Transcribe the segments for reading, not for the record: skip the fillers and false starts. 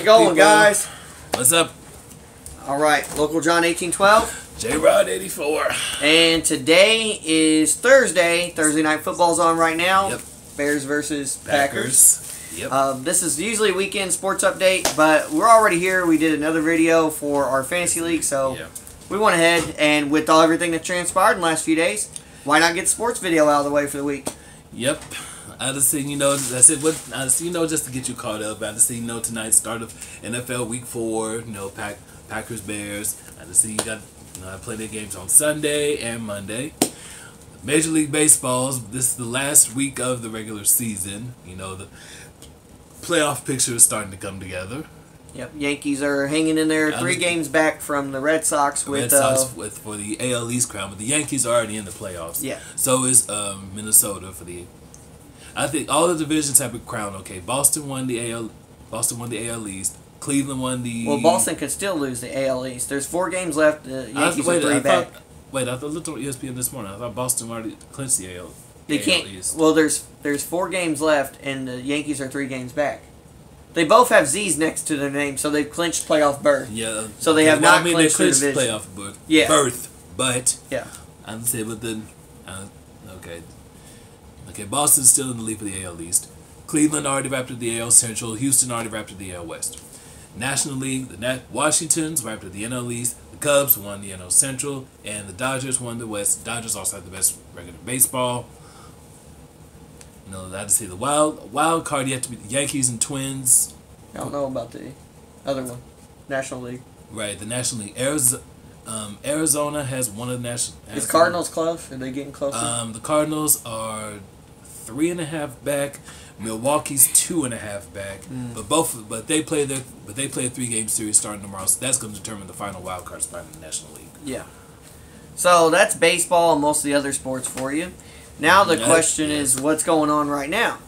going, guys? What's up? All right, local John1812. Jrod84. And today is Thursday. Thursday night football's on right now. Yep. Bears versus Packers. Yep. This is usually a weekend sports update, but we're already here. We did another video for our fantasy league, so we went ahead and with everything that transpired in the last few days, why not get the sports video out of the way for the week? Yep. I just think, just to get you caught up. I just think, tonight's start of NFL Week 4, Packers, Bears. I just see you got, plenty of games on Sunday and Monday. Major League Baseball's, this is the last week of the regular season. The playoff picture is starting to come together. Yep, Yankees are hanging in there, 3 games back from the Red Sox for the AL East crown, but the Yankees are already in the playoffs. Yeah. So is Minnesota for the. I think all the divisions have been crowned. Okay, Boston won the AL East. Cleveland won the. Well, Boston could still lose the AL East. There's 4 games left. The Yankees are 3 back. I looked on ESPN this morning. I thought Boston already clinched the AL. They can't. East. Well, there's 4 games left, and the Yankees are 3 games back. They both have Z's next to their name, so they've clinched playoff berth. Yeah. So they have not clinched they the division. playoff berth. Yeah. But yeah. I'd say, but then okay. Okay, Boston's still in the lead for the AL East. Cleveland already wrapped up the AL Central. Houston already wrapped up the AL West. National League, Washington's wrapped up the NL East. The Cubs won the NL Central, and the Dodgers won the West. The Dodgers also have the best record in baseball. I just say the wild card yet to be the Yankees and Twins. I don't know about the other one, National League. Right, the National League. Arizona has one of the national. Is Cardinals close? Are they getting closer? The Cardinals are 3.5 back. Milwaukee's 2.5 back. But they play a 3-game series starting tomorrow. So that's going to determine the final wild card spot in the National League. Yeah. So that's baseball and most of the other sports for you. Now the question is, what's going on right now?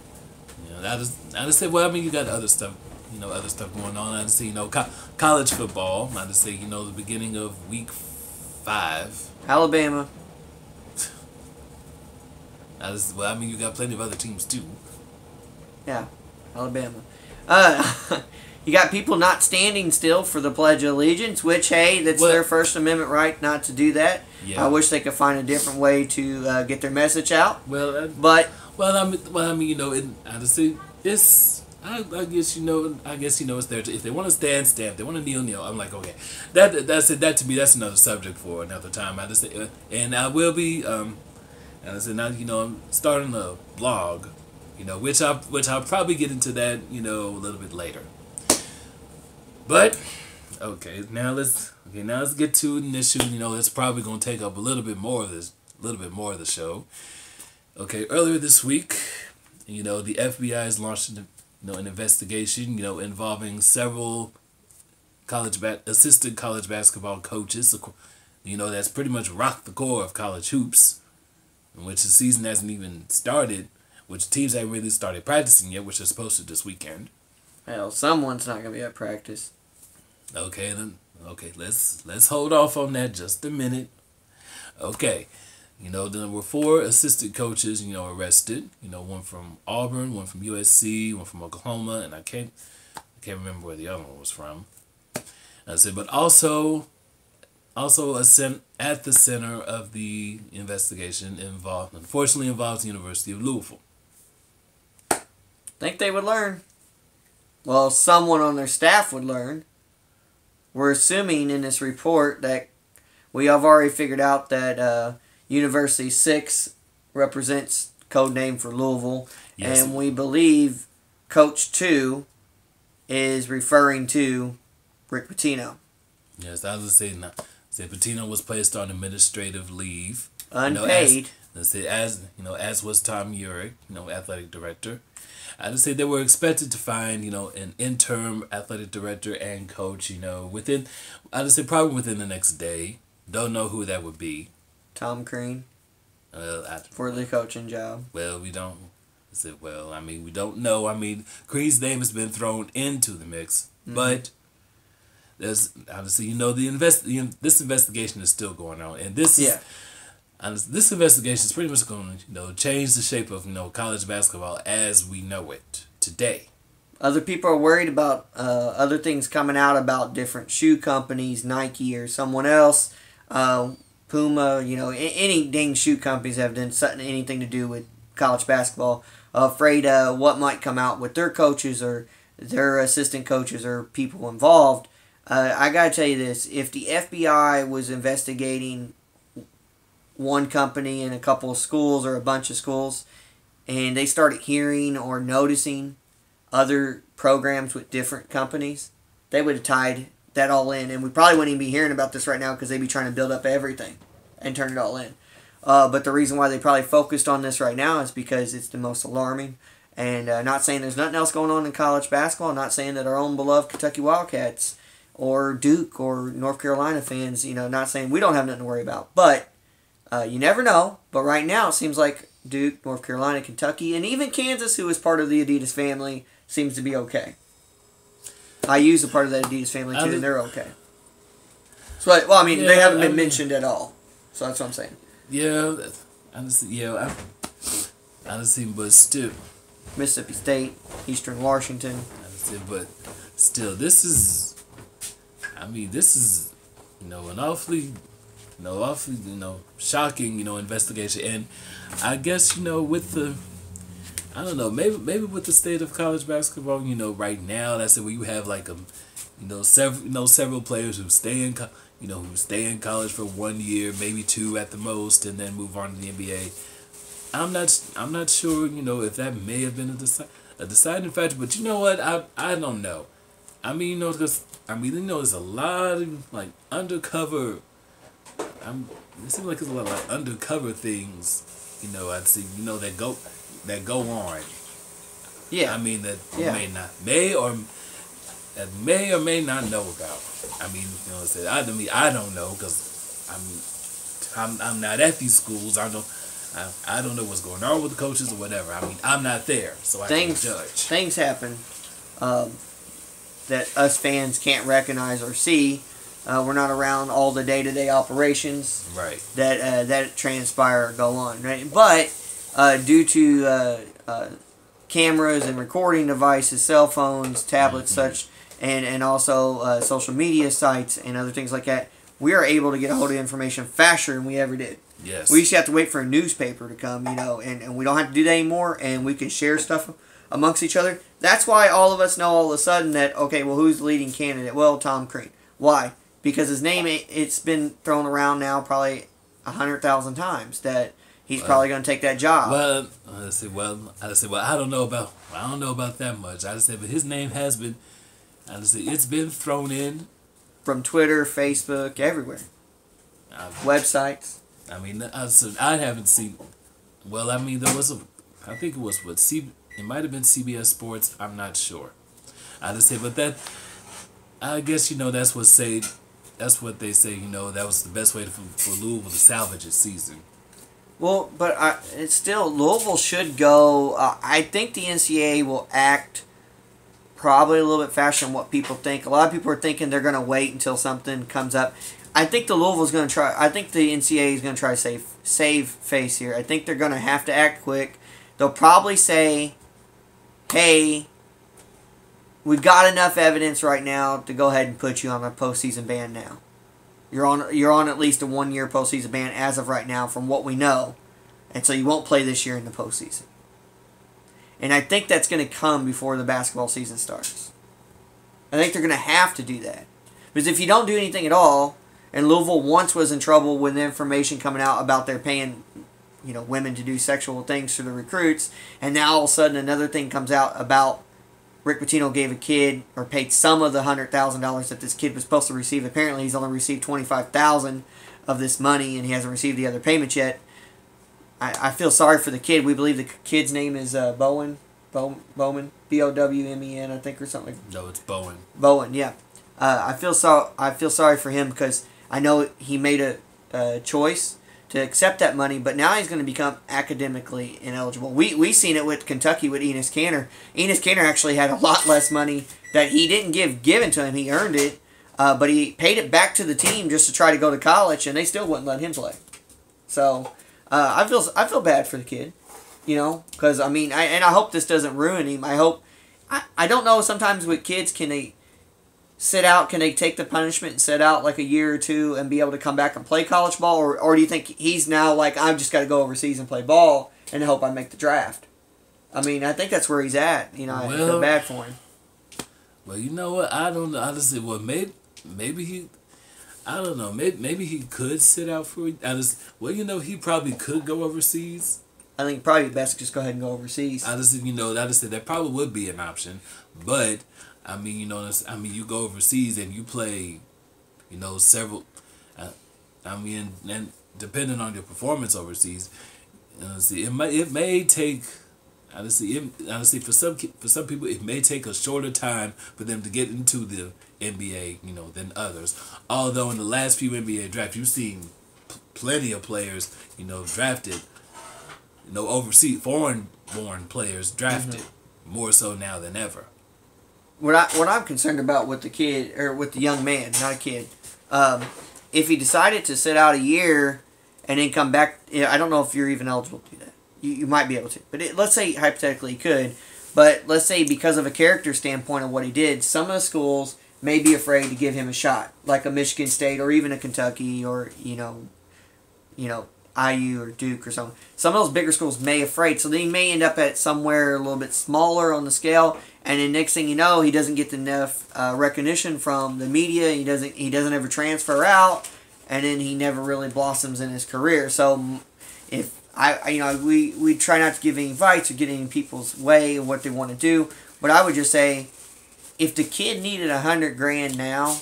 I just say, you got other stuff. Other stuff going on. I just say, college football. I just say, the beginning of week 5. Alabama. You got plenty of other teams too. Yeah, Alabama. You got people not standing still for the Pledge of Allegiance, which, hey, that's their First Amendment right not to do that. Yeah. I wish they could find a different way to get their message out. I just say it's. I guess it's there. If they want to stand, if they want to kneel. I'm like, okay, that to me that's another subject for another time. I just say, and I will be. And I said now I'm starting a blog, which I'll probably get into that a little bit later. But now let's get to an issue. It's probably going to take up a little bit more of the show. Okay, earlier this week, the FBI has launched an investigation, involving several assistant college basketball coaches. That's pretty much rocked the core of college hoops, in which the season hasn't even started, which teams haven't really started practicing yet, which they're supposed to this weekend. Well, someone's not going to be at practice. Okay, then. Okay, let's hold off on that just a minute. Okay. There were 4 assistant coaches, arrested. One from Auburn, one from USC, one from Oklahoma, and I can't remember where the other one was from. I said, but also at the center of the investigation unfortunately involves the University of Louisville. Think they would learn. Well, someone on their staff would learn. We're assuming in this report that we have already figured out that University 6 represents code name for Louisville, yes. And we believe Coach 2 is referring to Rick Pitino. Yes, I was saying that. Pitino was placed on administrative leave, unpaid. As was Tom Urich, athletic director. I just say they were expected to find, an interim athletic director and coach, within, I just say probably within the next day. Don't know who that would be. Tom Crean. For the coaching job. Well, we don't. We don't know. Crean's name has been thrown into the mix, but there's obviously, this investigation is still going on, and this is. And this investigation is pretty much going to, change the shape of, college basketball as we know it today. Other people are worried about other things coming out about different shoe companies, Nike or someone else, Puma, any dang shoe companies have done something, anything to do with college basketball. Afraid what might come out with their coaches or their assistant coaches or people involved. I gotta tell you this: if the FBI was investigating one company and a couple of schools or a bunch of schools, and they started hearing or noticing other programs with different companies, they would have tied that all in, and we probably wouldn't even be hearing about this right now because they'd be trying to build up everything and turn it all in. But the reason why they probably focused on this right now is because it's the most alarming. And not saying there's nothing else going on in college basketball. Not saying that our own beloved Kentucky Wildcats or Duke or North Carolina fans, not saying we don't have nothing to worry about. But you never know. But right now it seems like Duke, North Carolina, Kentucky, and even Kansas, who is part of the Adidas family, seems to be okay. IU's a part of that Adidas family too, and they're okay. So, they haven't been mentioned at all. So that's what I'm saying. Yeah, honestly, but still. Mississippi State, Eastern Washington. But still, this is an awfully shocking, investigation. And I guess, with the, I don't know, maybe with the state of college basketball, right now, that's it, where you have like several players who stay in college for 1 year, maybe 2 at the most, and then move on to the NBA. I'm not sure, if that may have been a deciding factor, but you know what? I don't know. Because there's a lot of like undercover. It seems like there's a lot of undercover things, I'd see, that go on. Yeah. That may or may not know about. I don't know because I'm not at these schools. I don't know what's going on with the coaches or whatever. I'm not there, so I can't judge. Things happen that us fans can't recognize or see. We're not around all the day-to-day operations that transpire or go on, right? But due to cameras and recording devices, cell phones, tablets, such, and also social media sites and other things like that, we are able to get a hold of information faster than we ever did. Yes. We used to have to wait for a newspaper to come, and we don't have to do that anymore, and we can share stuff amongst each other. That's why all of us know all of a sudden that, okay, well, who's the leading candidate? Well, Tom Crean. Why? Because his name, it's been thrown around now probably 100,000 times that he's probably going to take that job. Well, I don't know about that much. But his name has been, it's been thrown in. From Twitter, Facebook, everywhere. Websites. I haven't seen. Well, there was I think it was it might have been CBS Sports. I'm not sure. But that, I guess that's what they say. That was the best way for Louisville to salvage its season. Well, but it's still Louisville should go. I think the NCAA will act probably a little bit faster than what people think. A lot of people are thinking they're going to wait until something comes up. I think the Louisville's going to try. I think the NCAA is going to try to save face here. I think they're going to have to act quick. They'll probably say, "Hey, we've got enough evidence right now to go ahead and put you on a postseason ban now. You're on at least a 1-year postseason ban as of right now, from what we know, and so you won't play this year in the postseason." And I think that's going to come before the basketball season starts. I think they're going to have to do that. Because if you don't do anything at all, and Louisville once was in trouble with the information coming out about their paying, women to do sexual things to the recruits, and now all of a sudden another thing comes out about Rick Pitino gave a kid, or paid some of the $100,000 that this kid was supposed to receive. Apparently he's only received $25,000 of this money, and he hasn't received the other payments yet. I feel sorry for the kid. We believe the kid's name is Bowman, Bowmen, Bowmen, I think, or something. No, it's Bowen. Bowen, yeah. I feel sorry for him because I know he made a choice to accept that money, but now he's going to become academically ineligible. We seen it with Kentucky with Enes Kanter. Enes Kanter actually had a lot less money that he didn't given to him. He earned it, but he paid it back to the team just to try to go to college, and they still wouldn't let him play. So I feel bad for the kid, because I hope this doesn't ruin him. I I don't know. Sometimes with kids, can they sit out? Can they take the punishment and sit out like a year or two and be able to come back and play college ball, or do you think he's now like, I've just got to go overseas and play ball and hope I make the draft? I mean, I think that's where he's at. You know, I feel bad for him. Well, you know what? I don't know. I just said, well, maybe he. I don't know. Maybe he could sit out for. Well, you know, he probably could go overseas. I think probably best to just go ahead and go overseas. I just said that probably would be an option, but I mean, you know, you go overseas and you play, you know, several. I mean, and depending on your performance overseas, it may take. Honestly, for some people, it may take a shorter time for them to get into the NBA, you know, than others. Although in the last few NBA drafts, you've seen plenty of players, you know, drafted, you know, overseas, foreign-born players drafted more so now than ever. What I'm concerned about with the kid, or with the young man, not a kid, if he decided to sit out a year and then come back, I don't know if you're even eligible to do that. You might be able to. But let's say hypothetically he could. But let's say because of a character standpoint of what he did, some of the schools may be afraid to give him a shot. Like a Michigan State or even a Kentucky or, you know, IU or Duke or something. Some of those bigger schools may be afraid. So then he may end up at somewhere a little bit smaller on the scale. And then next thing you know, he doesn't get enough recognition from the media. He doesn't ever transfer out. And then he never really blossoms in his career. So if we try not to give any advice or get in people's way of what they want to do, but I would just say, if the kid needed $100,000 now,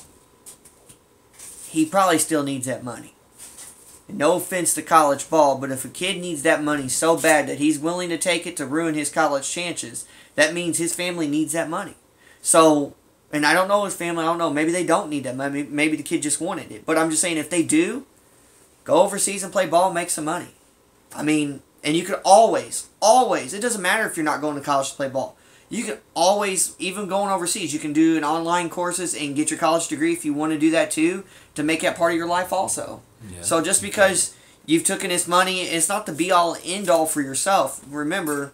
he probably still needs that money. And no offense to college ball, but if a kid needs that money so bad that he's willing to take it to ruin his college chances, that means his family needs that money. So, and I don't know his family, I don't know, maybe they don't need that money, maybe the kid just wanted it. But I'm just saying, if they do, go overseas and play ball and make some money. I mean, and you could always, it doesn't matter if you're not going to college to play ball. You can always, even going overseas, you can do an online courses and get your college degree if you want to do that too, to make that part of your life also. Yeah. So just because you've taken this money, it's not the be-all and end-all for yourself. Remember,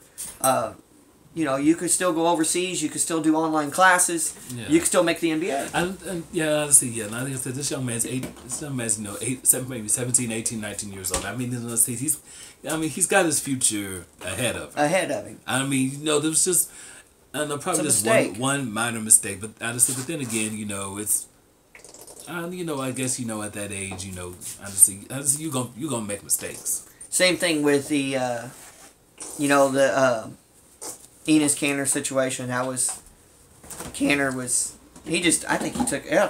you could still go overseas, you could still do online classes, you could still make the NBA. Honestly, and I think I said this young man's 17, 18, 19 years old. I mean, he's got his future ahead of him. I mean, there was just, probably just one minor mistake, but honestly, but then again, it's, I guess, at that age, honestly, you're gonna make mistakes. Same thing with the, Enes Kanter situation. I think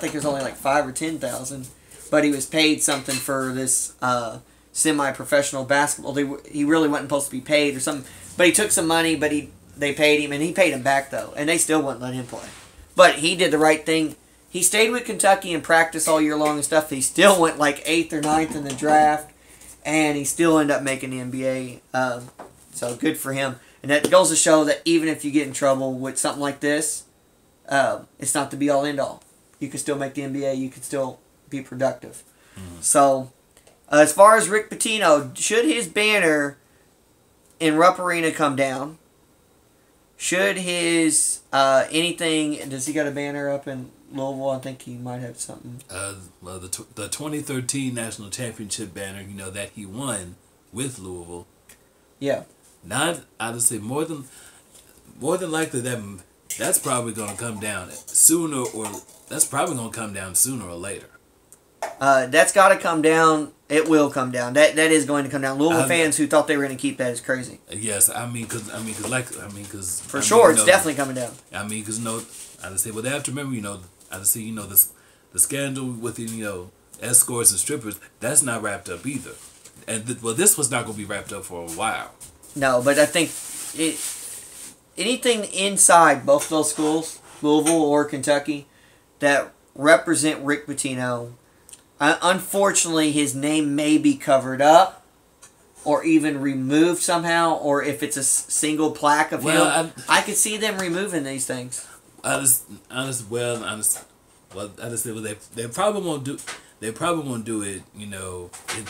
it was only like $5,000 or $10,000, but he was paid something for this semi-professional basketball. He really wasn't supposed to be paid or something, but he took some money, but they paid him, and he paid him back though, and they still wouldn't let him play. But he did the right thing. He stayed with Kentucky and practiced all year long and stuff. He still went like 8th or 9th in the draft, and he still ended up making the NBA. So good for him. And that goes to show that even if you get in trouble with something like this, it's not the be-all, end-all. You can still make the NBA. You can still be productive. Mm-hmm. So, as far as Rick Pitino, should his banner in Rupp Arena come down? Should his anything? Does he got a banner up in Louisville? I think he might have something. Well, the 2013 national championship banner, that he won with Louisville. Yeah. Not, I would say more than likely that's probably going to come down sooner or later. That's got to come down. It will come down. That is going to come down. Louisville fans who thought they were going to keep that is crazy. Yes, because for sure it's definitely coming down. I mean, because I would say, well, they have to remember, I would say, the scandal with escorts and strippers, that's not wrapped up either, and this was not going to be wrapped up for a while. No, but I think anything inside both those schools, Louisville or Kentucky, that represent Rick Pitino, unfortunately his name may be covered up or even removed somehow, or if it's a single plaque of him, I could see them removing these things. They probably won't do. They probably won't do it.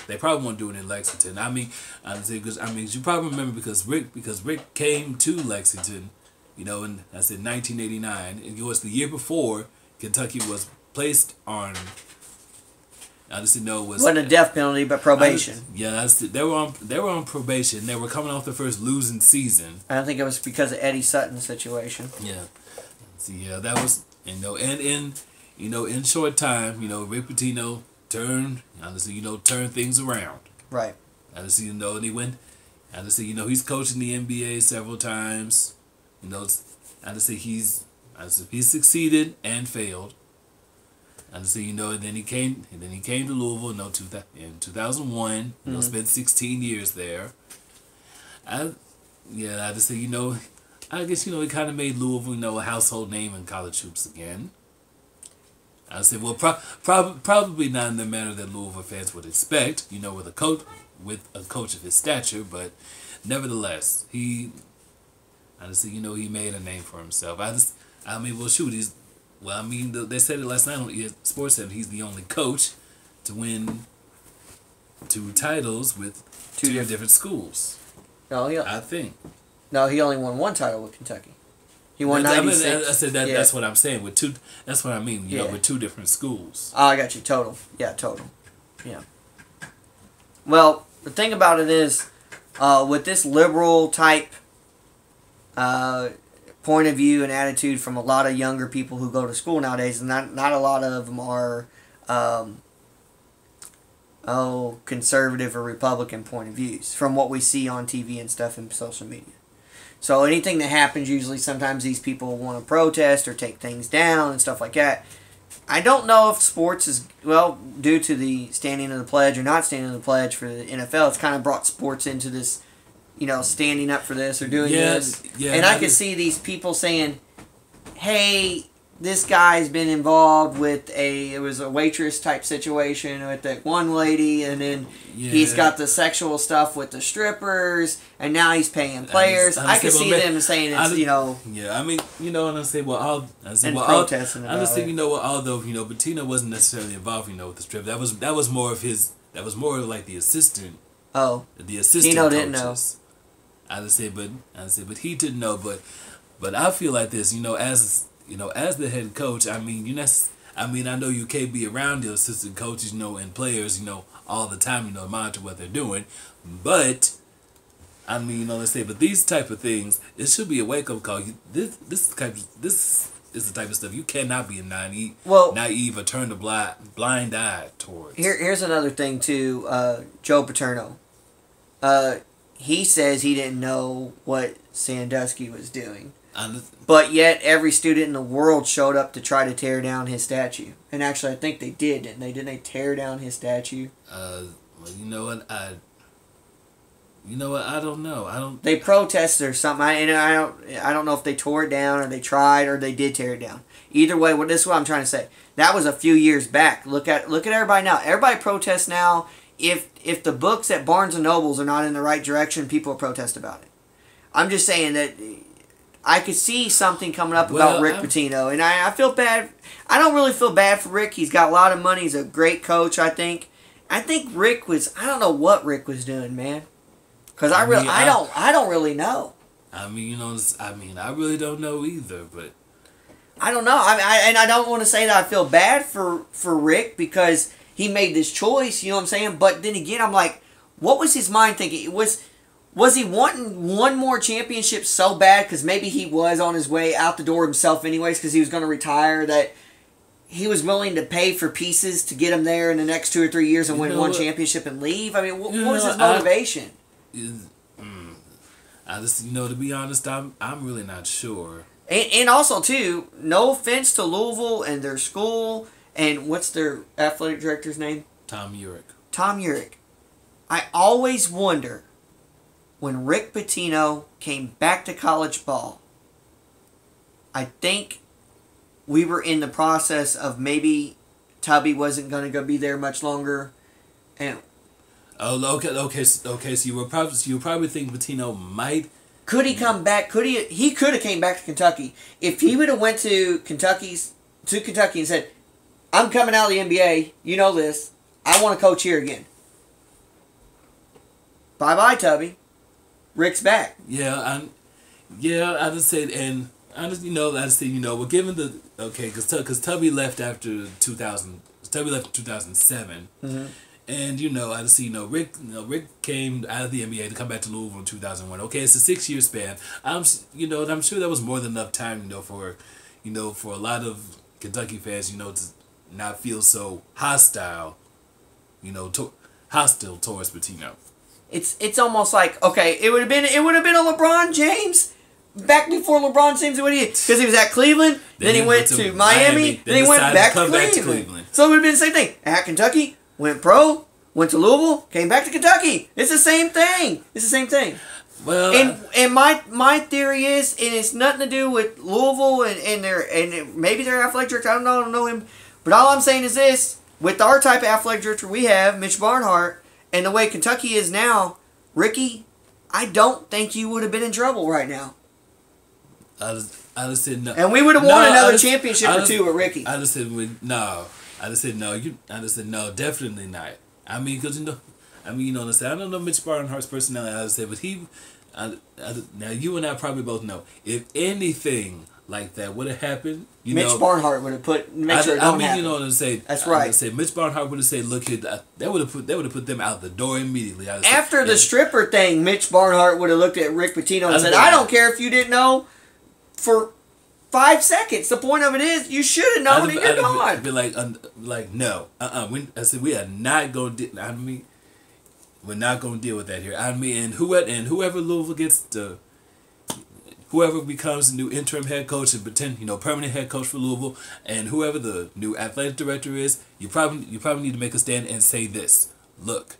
They probably won't do it in Lexington. I mean, honestly, because you probably remember because Rick came to Lexington, you know, and I said 1989. It was the year before Kentucky was placed on. I just know it wasn't a death penalty, but probation. They were on probation. They were coming off their first losing season. I don't think it was because of Eddie Sutton's situation. Yeah, so yeah, that was in short time, Rick Pitino turned things around. Right. And he went. And he's coached in the NBA several times. He's succeeded and failed. And then he came to Louisville in 2001. Spent 16 years there. I guess he kind of made Louisville a household name in college hoops again. I said, well, probably not in the manner that Louisville fans would expect. With a coach of his stature, but nevertheless, he made a name for himself. They said it last night on Sports Center. He's the only coach to win 2 titles with two different schools. No, I think. No, he only won 1 title with Kentucky. He won 96. I said that. Yeah. That's what I'm saying. With 2, that's what I mean. With 2 different schools. Oh, I got you. Total. Yeah, total. Yeah. Well, the thing about it is, with this liberal type point of view and attitude from a lot of younger people who go to school nowadays, and not a lot of them are conservative or Republican point of views from what we see on TV and stuff and social media. So anything that happens, usually sometimes these people want to protest or take things down and stuff like that. I don't know if sports is, due to the standing of the pledge or not standing of the pledge for the NFL, it's kind of brought sports into this, standing up for this or doing this. Yeah, and I could see these people saying, hey, this guy's been involved with it was a waitress type situation with that one lady, and then he's got the sexual stuff with the strippers, and now he's paying players. I could see them saying it's, Yeah, I mean, and I say, protesting about it. Although, Pitino wasn't necessarily involved, with the strip. That was more of his, that was more like the assistant. Oh. The assistant Pitino coaches. didn't know. But he didn't know, but I feel like this, as the head coach, I know you can't be around your assistant coaches, and players, all the time, monitor what they're doing. But, but these type of things, it should be a wake-up call. This is the type of stuff you cannot be naive or turn a blind eye towards. Here's another thing, too. Joe Paterno. He says he didn't know what Sandusky was doing. But yet, every student in the world showed up to try to tear down his statue. And actually, I think they did, didn't they? Didn't they tear down his statue? Well, you know what? I don't know. They protested or something. I don't know if they tore it down or they tried or they did tear it down. Either way, this is what I'm trying to say. That was a few years back. Look at everybody now. Everybody protests now. If the books at Barnes & Nobles are not in the right direction, people will protest about it. I'm just saying that I could see something coming up about Rick Pitino, and I feel bad. I don't really feel bad for Rick. He's got a lot of money. He's a great coach, I think. I think Rick was. I don't know what Rick was doing, man. Because I don't really know. I really don't know either, but I don't know. I don't want to say that I feel bad for Rick because he made this choice. You know what I'm saying? But then again, I'm like, what was his mind thinking? Was he wanting one more championship so bad because maybe he was on his way out the door himself anyways because he was going to retire, that he was willing to pay for pieces to get him there in the next 2 or 3 years and win one championship and leave? I mean, what was his motivation? To be honest, I'm really not sure. And also, too, no offense to Louisville and their school, and what's their athletic director's name? Tom Urich. Tom Urich. I always wonder, when Rick Pitino came back to college ball, I think we were in the process of maybe Tubby wasn't going to go be there much longer, and okay. So you would probably think Pitino might. Could he come back? He could have came back to Kentucky if he would have went to Kentucky and said, "I'm coming out of the NBA. You know this. I want to coach here again." Bye bye, Tubby. Rick's back. Yeah, Yeah, I just said, and I just I just say well, given the because Tubby left after 2000. Tubby left in 2007, and I just see Rick came out of the NBA to come back to Louisville in 2001. Okay, it's a 6-year span. I'm sure that was more than enough time for a lot of Kentucky fans to not feel so hostile, hostile towards Pitino. It's almost like, okay, it would have been a LeBron James back before LeBron James what he did, because he was at Cleveland, then he went to Miami, then he went back to Cleveland. So it would have been the same thing. At Kentucky, went pro, went to Louisville, came back to Kentucky. It's the same thing. Well, and my theory is, and it's nothing to do with Louisville and maybe their athletic director. I don't know him, but all I'm saying is this: with our type of athletic director we have, Mitch Barnhart, and the way Kentucky is now, Ricky, I don't think you would have been in trouble right now. I just said no. And we would have won another championship or two with Ricky. I just said no. I just said no. I just said no. Definitely not. I mean, because I don't know Mitch Barnhart's personality. I just said, but now you and I probably both know, if anything like that would have happened, Mitch Barnhart would have make sure it don't happen. You know what I'm saying? That's right. I say Mitch Barnhart would have said, look here, that would have put them out the door immediately. After the stripper thing, Mitch Barnhart would have looked at Rick Pitino and said, I don't care if you didn't know for 5 seconds. The point of it is, you should have known, and you're gone. I'd be like, no, I said we are not going to. We're not going to deal with that here. And whoever Louisville gets whoever becomes the new interim head coach and permanent head coach for Louisville, and whoever the new athletic director is, you probably need to make a stand and say this. Look,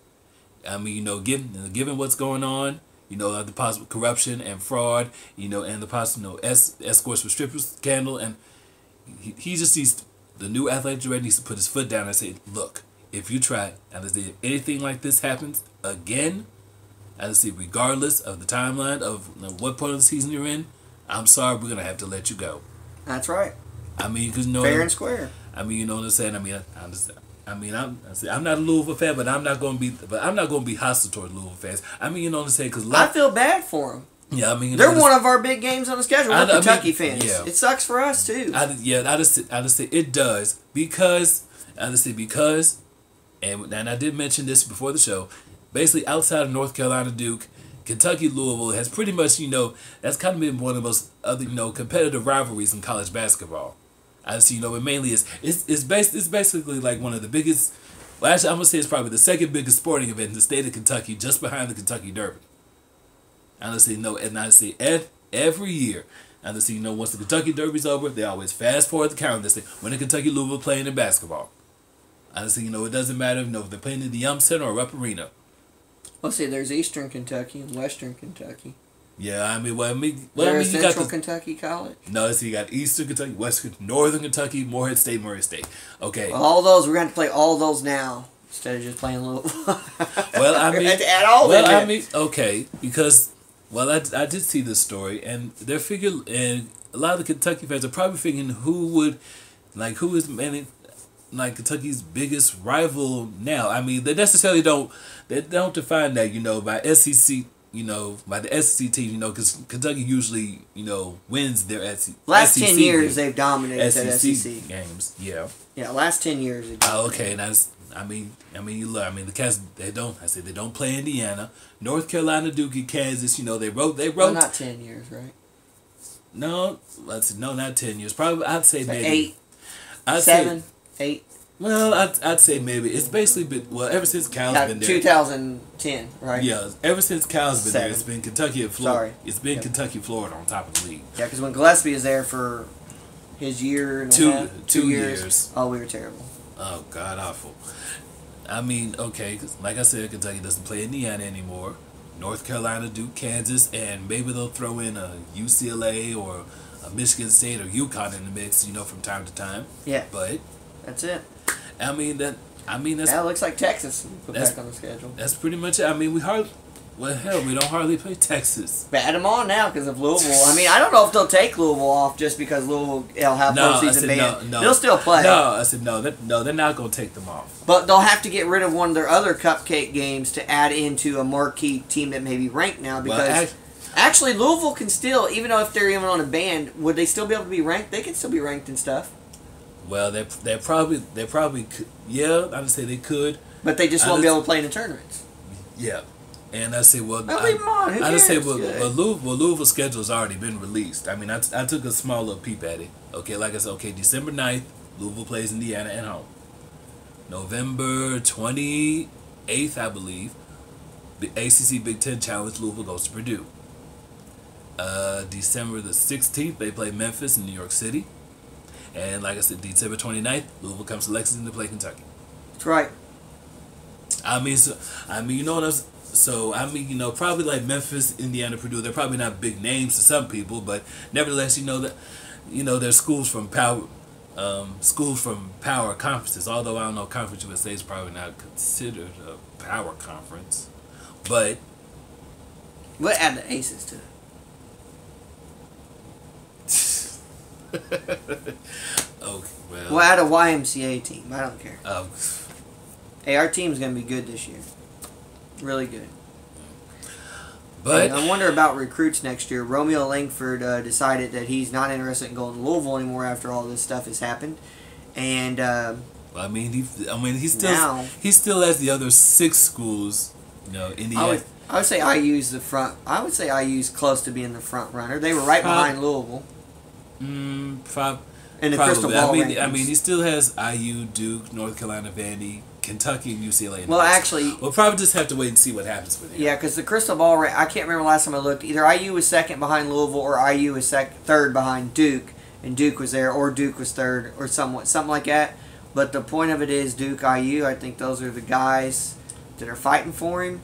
given what's going on, the possible corruption and fraud, and the possible escorts for strippers scandal, and he just needs, the new athletic director needs to put his foot down and say, look, if you try, and if anything like this happens again, regardless of the timeline of what part of the season you're in, I'm sorry, we're gonna have to let you go. That's right. Because fair and square. You know what I'm saying. I'm not a Louisville fan, but I'm not gonna be hostile towards Louisville fans. You know what I'm saying? Because I feel bad for them. Yeah, they're one of our big games on the schedule. We're Kentucky fans. Yeah. It sucks for us too. I just say it does because and I did mention this before the show. Basically, outside of North Carolina, Duke, Kentucky, Louisville has pretty much that's kind of been one of the most other competitive rivalries in college basketball. I see, it mainly it's basically like one of the biggest. Well, actually, I'm gonna say it's probably the second biggest sporting event in the state of Kentucky, just behind the Kentucky Derby. Honestly, every year. Honestly, once the Kentucky Derby's over, they always fast forward the calendar. They say when the Kentucky Louisville playing in basketball. Honestly, it doesn't matter if they're playing in the Yum Center or Rupp Arena. Well, see, there's Eastern Kentucky and Western Kentucky. Yeah, Central Kentucky College. No, so you got Eastern Kentucky, Western, Northern Kentucky, Morehead State, Murray State. Okay. Well, all those, we're going to play all those now instead of just playing Louisville. Well, I mean, add all okay, because I did see this story, and they're figuring, and a lot of the Kentucky fans are probably thinking who is Kentucky's biggest rival now. They necessarily don't define that, by SEC. By the SEC team, because Kentucky usually, wins their SEC. Last 10 years, they've dominated SEC games. Yeah. Yeah, last 10 years. Okay, and that's, the Cats, they don't play Indiana, North Carolina, Duke, and Kansas. They wrote. Well, not 10 years, right? No, not 10 years. Probably, I'd say maybe 8, 7, 8. Well, I'd say maybe it's basically been ever since Cal's been there. 2010, right? Yeah, ever since Cal's been there, it's been Kentucky and Florida. Sorry, it's been Kentucky, Florida on top of the league. Yeah, because when Gillespie is there for his year and a half, 2 years, oh, we were terrible. Oh, god awful. Okay, 'cause like I said, Kentucky doesn't play Indiana anymore. North Carolina, Duke, Kansas, and maybe they'll throw in a UCLA or a Michigan State or UConn in the mix, from time to time. Yeah, but that's it. That's. Yeah, it looks like Texas put back on the schedule. That's pretty much it. We don't hardly play Texas. But add them on now because of Louisville. I don't know if they'll take Louisville off just because Louisville will have postseason ban. No. They'll still play. No, I said no. They're not going to take them off. But they'll have to get rid of one of their other cupcake games to add into a marquee team that may be ranked now because Actually, Louisville can still, even though if they're even on a ban, would they still be able to be ranked? They can still be ranked and stuff. Well, they probably could, yeah. I would say they could, but they just won't be able to play in the tournaments. Yeah, and I say, well, leave them on. I just say, well, Louisville's schedule has already been released. I mean, I took a small little peep at it. Okay, like I said, okay, December 9th, Louisville plays Indiana at home. November 28th, I believe, the ACC Big Ten Challenge, Louisville goes to Purdue. December the 16th, they play Memphis in New York City. And like I said, December 29th, Louisville comes to Lexington to play Kentucky. That's right. You know what probably like Memphis, Indiana, Purdue, they're probably not big names to some people, but nevertheless, they're schools from power conferences. Although I don't know, Conference USA is probably not considered a power conference, but we'll add the Aces to it. Okay, we'll add a YMCA team. I don't care. Oh. Hey, our team's going to be good this year. Really good. But I wonder about recruits next year. Romeo Langford decided that he's not interested in going to Louisville anymore after all this stuff has happened. And he still has the other 6 schools, Indiana. I would say IU's the front. I would say IU's close to being the front runner. They were right behind Louisville. In the crystal ball rankings. He still has IU, Duke, North Carolina, Vandy, Kentucky, and UCLA. Well, actually, we'll probably just have to wait and see what happens with him. Yeah, because the crystal ball I can't remember last time I looked. Either IU was second behind Louisville, or IU was third behind Duke, and Duke was there, or Duke was third, or something like that. But the point of it is Duke, IU. I think those are the guys that are fighting for him.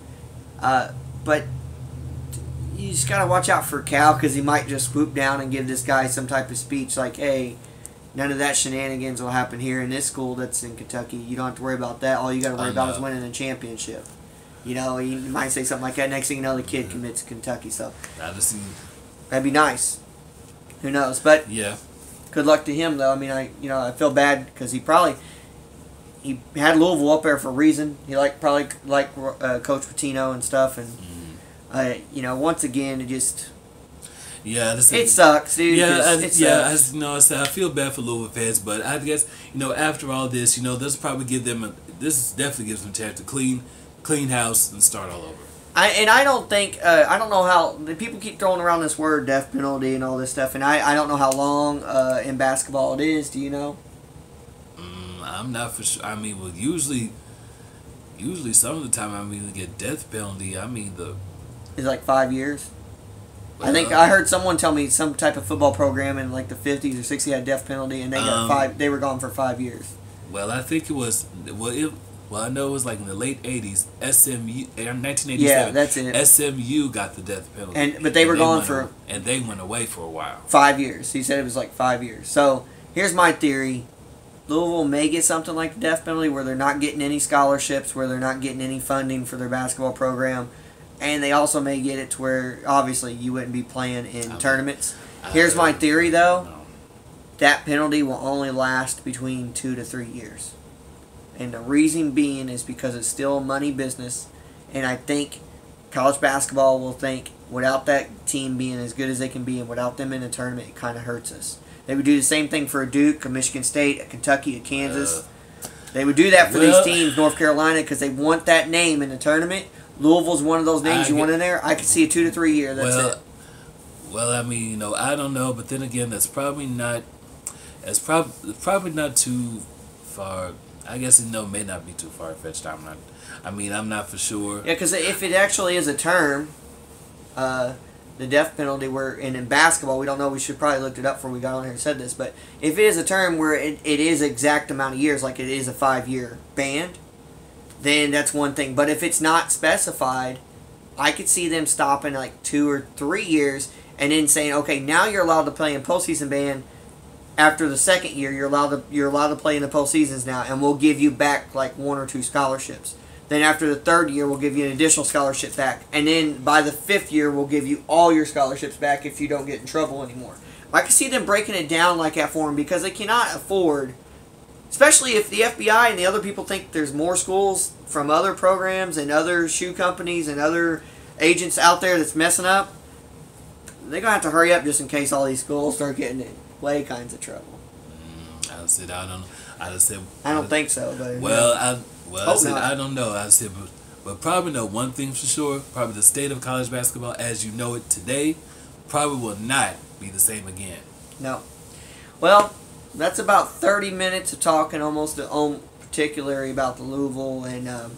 But you just gotta watch out for Cal, because he might just swoop down and give this guy some type of speech like, "Hey, none of that shenanigans will happen here in this school that's in Kentucky. You don't have to worry about that. All you got to worry about is winning a championship." He might say something like that. Next thing you know, the kid commits to Kentucky. So that'd be nice. Who knows? But yeah, good luck to him, though. I mean, I feel bad because he had Louisville up there for a reason. He probably liked Coach Pitino and stuff, and once again, it just. Yeah, it sucks, dude. I feel bad for Louisville fans, but I guess after all this, this probably this definitely gives them a chance to clean house and start all over. I don't think I don't know how people keep throwing around this word death penalty and all this stuff, and I don't know how long in basketball it is. Do you know? I'm not for sure. I mean, well, usually some of the time, to get death penalty, it's like 5 years. I think I heard someone tell me some type of football program in like the 50s or 60s had death penalty, and they got they were gone for 5 years. Well, I think it was I know it was like in the late 80s. SMU 1987. Yeah, that's it. SMU got the death penalty, but they were gone and they went away for a while. 5 years. He said it was like 5 years. So here's my theory: Louisville may get something like the death penalty, where they're not getting any scholarships, where they're not getting any funding for their basketball program. And they also may get it to where, obviously, you wouldn't be playing in tournaments. Here's my theory, though. No. That penalty will only last between 2 to 3 years. And the reason being is because it's still money business. And I think college basketball will think, without that team being as good as they can be and without them in a tournament, it kind of hurts us. They would do the same thing for a Duke, a Michigan State, a Kentucky, a Kansas. They would do that for these teams, North Carolina, because they want that name in the tournament. Louisville's one of those names you want in there. I could see a 2 to 3 year. That's it. Well, I don't know, but then again, that's probably not. It's probably not too far. I guess may not be too far fetched. I'm not for sure. Yeah, because if it actually is a term, the death penalty, where in basketball we don't know. We should probably looked it up before we got on here and said this. But if it is a term where it is exact amount of years, like it is a 5-year ban, then that's one thing. But if it's not specified, I could see them stopping like 2 or 3 years and then saying, okay, now you're allowed to play in postseason ban. After the second year, you're allowed to play in the postseasons now, and we'll give you back like 1 or 2 scholarships. Then after the third year, we'll give you an additional scholarship back. And then by the 5th year, we'll give you all your scholarships back if you don't get in trouble anymore. I can see them breaking it down like that for them, because they cannot afford, especially if the FBI and the other people think there's more schools from other programs and other shoe companies and other agents out there that's messing up. they're gonna have to hurry up just in case all these schools start getting in way kinds of trouble. I said I don't. I just said I don't think so, but well, I said not. I don't know. I said, but probably know one thing for sure. Probably the state of college basketball, as you know it today, probably will not be the same again. No. Well, that's about 30 minutes of talking, almost particularly about the Louisville and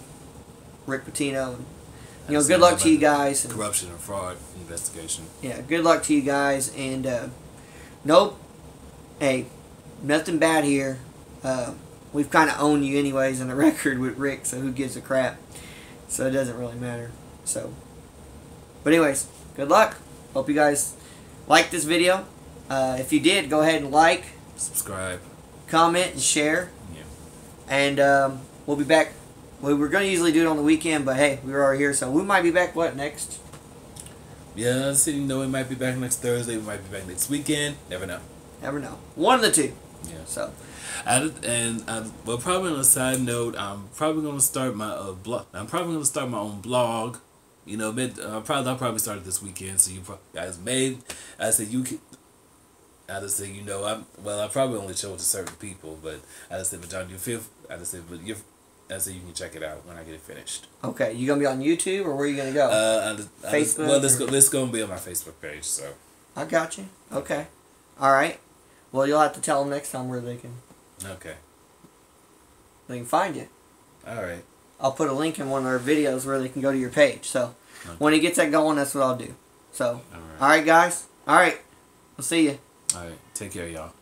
Rick Pitino. You know, good luck to you guys. And, corruption and fraud investigation. yeah, good luck to you guys. And nope, hey, nothing bad here. We've kind of owned you anyways in the record with Rick, so who gives a crap? So it doesn't really matter. So, but anyways, good luck. Hope you guys like this video. If you did, go ahead and like, subscribe, comment, and share. Yeah. And we'll be back. We were going to usually do it on the weekend, but hey, we were already here, so we might be back, what, next? Yeah, so you know, we might be back next Thursday. We might be back next weekend. Never know. Never know. One of the two. Yeah. So. Well, probably on a side note, I'm probably going to start my blog. I'm probably going to start my own blog. You know, I'll probably start it this weekend. So you guys may, I said you can. I just say, you know, I probably only show it to certain people, but I just said, but John, I said you can check it out when I get it finished. Okay, you gonna be on YouTube or where are you gonna go? Facebook. Well, this gonna be on my Facebook page. So. I got you. Okay. All right. Well, you'll have to tell them next time where they can. Okay. They can find you. All right. I'll put a link in one of our videos where they can go to your page. So okay. When he gets that going, that's what I'll do. So all right, guys. All right. We'll see you. All right. Take care, y'all.